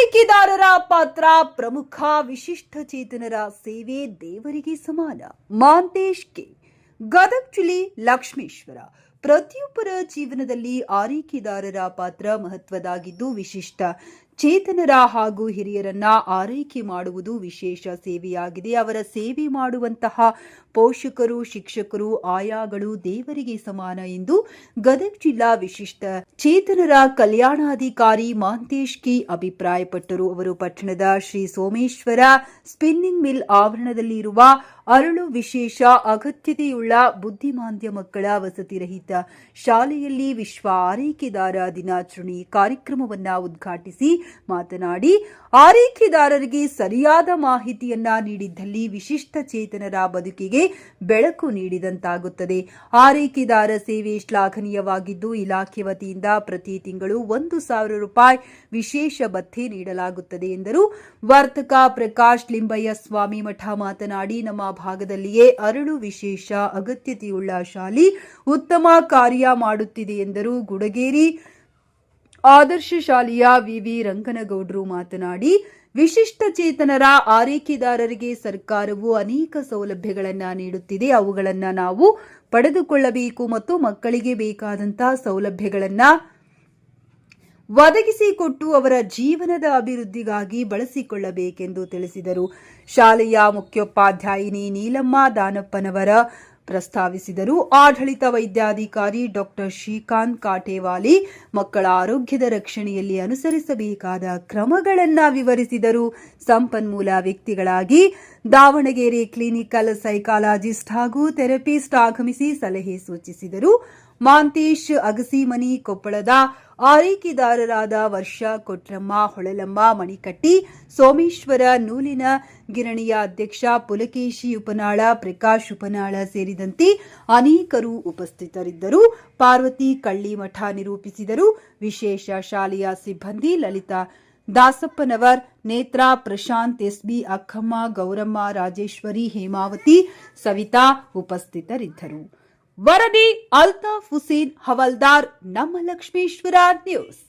ಆರೈಕೆದಾರರ ಪಾತ್ರ ಪ್ರಮುಖ, ವಿಶಿಷ್ಟ ಚೇತನರ ಸೇವೆ ದೇವರಿಗೆ ಸಮಾನ. ಮಾಂತೇಶ್ ಕೆ, ಗದಗ ಜಿಲ್ಲೆ ಲಕ್ಷ್ಮೇಶ್ವರ. ಪ್ರತಿಯೊಬ್ಬರ ಜೀವನದಲ್ಲಿ ಆರೈಕೆದಾರರ ಪಾತ್ರ ಮಹತ್ವದಾಗಿದ್ದು, ವಿಶಿಷ್ಟ ಚೇತನರ ಹಾಗೂ ಹಿರಿಯರನ್ನ ಆರೈಕೆ ಮಾಡುವುದು ವಿಶೇಷ ಸೇವೆಯಾಗಿದೆ. ಅವರ ಸೇವೆ ಮಾಡುವಂತಹ ಪೋಷಕರು, ಶಿಕ್ಷಕರು, ಆಯಾಗಳು ದೇವರಿಗೆ ಸಮಾನ ಎಂದು ಗದಗ ಜಿಲ್ಲಾ ವಿಶಿಷ್ಟ ಚೇತನರ ಕಲ್ಯಾಣಾಧಿಕಾರಿ ಮಾಂತೇಶ್ ಕೆ ಅಭಿಪ್ರಾಯಪಟ್ಟರು. ಅವರು ಪಟ್ಟಣದ ಶ್ರೀ ಸೋಮೇಶ್ವರ ಸ್ಪಿನ್ನಿಂಗ್ ಮಿಲ್ ಆವರಣದಲ್ಲಿರುವ ಅರಳು ವಿಶೇಷ ಅಗತ್ಯತೆಯುಳ್ಳ ಬುದ್ಧಿಮಾಂದ್ಯ ಮಕ್ಕಳ ವಸತಿ ರಹಿತ ಶಾಲೆಯಲ್ಲಿ ವಿಶ್ವ ಆರೈಕೆದಾರ ದಿನಾಚರಣೆ ಕಾರ್ಯಕ್ರಮವನ್ನು ಉದ್ಘಾಟಿಸಿ ಮಾತನಾಡಿ, ಆರೈಕೆದಾರರಿಗೆ ಸರಿಯಾದ ಮಾಹಿತಿಯನ್ನ ನೀಡಿದ್ದಲ್ಲಿ ವಿಶಿಷ್ಟ ಚೇತನರ ಬದುಕಿಗೆ ಬೆಳಕು ನೀಡಿದಂತಾಗುತ್ತದೆ. ಆರೈಕೆದಾರ ಸೇವೆ ಶ್ಲಾಘನೀಯವಾಗಿದ್ದು, ಇಲಾಖೆ ವತಿಯಿಂದ ಪ್ರತಿ ತಿಂಗಳು 1,000 ರೂಪಾಯಿ ವಿಶೇಷ ಭತ್ಯೆ ನೀಡಲಾಗುತ್ತದೆ ಎಂದರು. ವರ್ತಕ ಪ್ರಕಾಶ್ ಲಿಂಬಯ್ಯ ಸ್ವಾಮಿ ಮಠ ಮಾತನಾಡಿ, ನಮ್ಮ ಭಾಗದಲ್ಲಿಯೇ ಅರಳು ವಿಶೇಷ ಅಗತ್ಯತೆಯುಳ್ಳ ಶಾಲೆ ಉತ್ತಮ ಕಾರ್ಯ ಮಾಡುತ್ತಿದೆ ಎಂದರು. ಗುಡಗೇರಿ ಆದರ್ಶ ಶಾಲೆಯ ವಿವಿ ರಂಗನಗೌಡರು ಮಾತನಾಡಿ, ವಿಶಿಷ್ಟ ಚೇತನರ ಆರೈಕೆದಾರರಿಗೆ ಸರ್ಕಾರವು ಅನೇಕ ಸೌಲಭ್ಯಗಳನ್ನು ನೀಡುತ್ತಿದೆ. ಅವುಗಳನ್ನು ನಾವು ಪಡೆದುಕೊಳ್ಳಬೇಕು ಮತ್ತು ಮಕ್ಕಳಿಗೆ ಬೇಕಾದಂತಹ ಸೌಲಭ್ಯಗಳನ್ನು ಒದಗಿಸಿಕೊಟ್ಟು ಅವರ ಜೀವನದ ಅಭಿವೃದ್ಧಿಗಾಗಿ ಬಳಸಿಕೊಳ್ಳಬೇಕೆಂದು ತಿಳಿಸಿದರು. ಶಾಲೆಯ ಮುಖ್ಯೋಪಾಧ್ಯಾಯಿನಿ ನೀಲಮ್ಮ ದಾನಪ್ಪನವರ ಪ್ರಸ್ತಾವಿಸಿದರು. ಆಡಳಿತ ವೈದ್ಯಾಧಿಕಾರಿ ಡಾಕ್ಟರ್ ಶ್ರೀಕಾಂತ್ ಕಾಟೇವಾಲಿ ಮಕ್ಕಳ ಆರೋಗ್ಯದ ರಕ್ಷಣೆಯಲ್ಲಿ ಅನುಸರಿಸಬೇಕಾದ ಕ್ರಮಗಳನ್ನು ವಿವರಿಸಿದರು. ಸಂಪನ್ಮೂಲ ವ್ಯಕ್ತಿಗಳಾಗಿ ದಾವಣಗೆರೆ ಕ್ಲಿನಿಕಲ್ ಸೈಕಾಲಜಿಸ್ಟ್ ಹಾಗೂ ಥೆರಪಿಸ್ಟ್ ಆಗಮಿಸಿ ಸಲಹೆ ಸೂಚಿಸಿದರು. ಮಾಂತೇಶ್ ಅಗಸಿಮನಿ, ಕೊಪ್ಪಳದ ಆರೈಕೆದಾರರಾದ ವರ್ಷ ಕೊಟ್ರಮ್ಮ, ಹೊಳಲಮ್ಮ ಮಣಿಕಟ್ಟಿ, ಸೋಮೇಶ್ವರ ನೂಲಿನ ಗಿರಣಿಯ ಅಧ್ಯಕ್ಷ ಪುಲಕೇಶಿ ಉಪನಾಳ, ಪ್ರಕಾಶ್ ಉಪನಾಳ ಸೇರಿದಂತೆ ಅನೇಕರು ಉಪಸ್ಥಿತರಿದ್ದರು. ಪಾರ್ವತಿ ಕಳ್ಳಿಮಠ ನಿರೂಪಿಸಿದರು. ವಿಶೇಷ ಶಾಲೆಯ ಸಿಬ್ಬಂದಿ ಲಲಿತಾ ದಾಸಪ್ಪನವರ್, ನೇತ್ರಾ, ಪ್ರಶಾಂತ್, ಎಸ್ಬಿ, ಅಕ್ಕಮ್ಮ, ಗೌರಮ್ಮ, ರಾಜೇಶ್ವರಿ, ಹೇಮಾವತಿ, ಸವಿತಾ ಉಪಸ್ಥಿತರಿದ್ದರು. ವರದಿ ಅಲ್ತಾಫ್ ಹುಸೇನ್ ಹವಲ್ದಾರ್, ನಮ್ಮ ಲಕ್ಷ್ಮೇಶ್ವರ ನ್ಯೂಸ್.